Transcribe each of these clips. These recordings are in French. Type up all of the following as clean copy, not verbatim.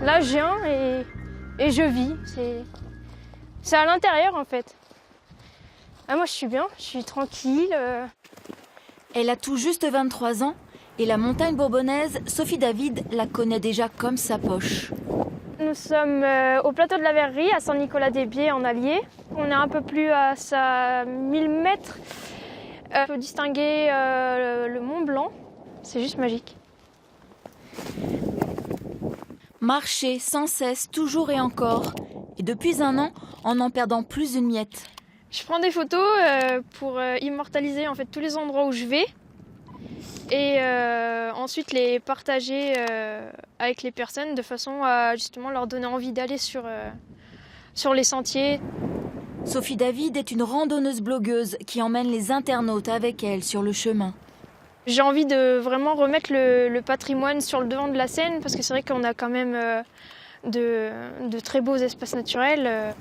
Là, je viens et je vis. C'est à l'intérieur, en fait. Ah, moi, je suis bien, je suis tranquille. Elle a tout juste 23 ans et la montagne bourbonnaise, Sophie David la connaît déjà comme sa poche. Nous sommes au plateau de la Verrerie, à Saint-Nicolas-des-Biais, en Allier. On est un peu plus à 1000 mètres. On peut distinguer le Mont Blanc. C'est juste magique. Marcher sans cesse, toujours et encore. Et depuis un an, en n'en perdant plus une miette. Je prends des photos pour immortaliser en fait tous les endroits où je vais. Et ensuite les partager avec les personnes de façon à justement leur donner envie d'aller sur les sentiers. Sophie David est une randonneuse blogueuse qui emmène les internautes avec elle sur le chemin. J'ai envie de vraiment remettre le patrimoine sur le devant de la scène parce que c'est vrai qu'on a quand même de très beaux espaces naturels.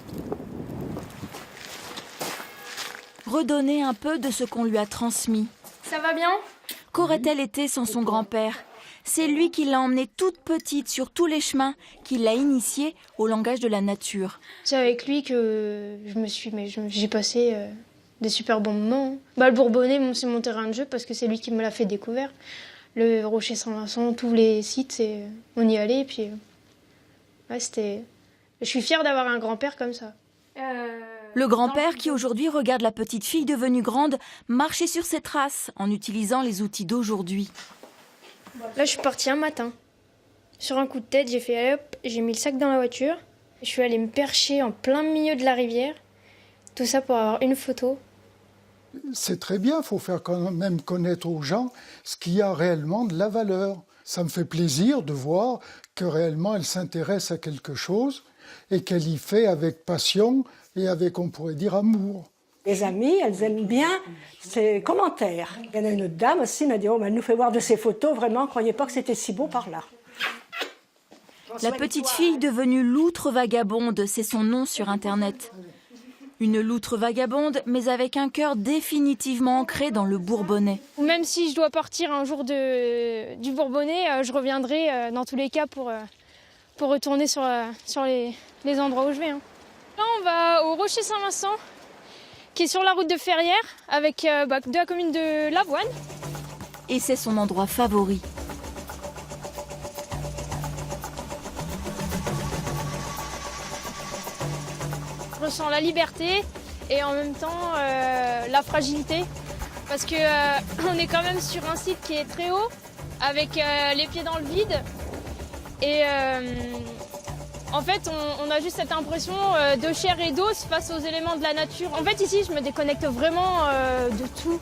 Redonner un peu de ce qu'on lui a transmis. Ça va bien ? Qu'aurait-elle été sans son grand-père ? C'est lui qui l'a emmenée toute petite sur tous les chemins, qui l'a initiée au langage de la nature. C'est avec lui que j'ai passé des super bons moments. Le Bourbonnais, c'est mon terrain de jeu parce que c'est lui qui me l'a fait découvrir. Le Rocher Saint-Vincent, tous les sites, on y allait. Et puis, je suis fière d'avoir un grand-père comme ça. Le grand-père qui aujourd'hui regarde la petite fille devenue grande marcher sur ses traces en utilisant les outils d'aujourd'hui. Là, je suis partie un matin. Sur un coup de tête, j'ai fait hop, j'ai mis le sac dans la voiture. Je suis allée me percher en plein milieu de la rivière. Tout ça pour avoir une photo. C'est très bien, il faut faire quand même connaître aux gens ce qui a réellement de la valeur. Ça me fait plaisir de voir que réellement elle s'intéresse à quelque chose et qu'elle y fait avec passion et avec, on pourrait dire, amour. Les amies, elles aiment bien ses commentaires. Il y en a une autre dame aussi qui m'a dit « Oh, elle nous fait voir de ses photos, vraiment, ne croyez pas que c'était si beau par là. » La petite fille devenue loutre vagabonde, c'est son nom sur Internet. Une loutre vagabonde, mais avec un cœur définitivement ancré dans le Bourbonnais. Même si je dois partir un jour du Bourbonnais, je reviendrai dans tous les cas pour retourner sur les endroits où je vais. Là, on va au Rocher Saint-Vincent, qui est sur la route de Ferrières, avec de la commune de Lavoine. Et c'est son endroit favori. Je ressens la liberté et en même temps la fragilité. Parce qu'on est quand même sur un site qui est très haut, avec les pieds dans le vide. Et en fait, on a juste cette impression de chair et d'os face aux éléments de la nature. En fait, ici, je me déconnecte vraiment de tout.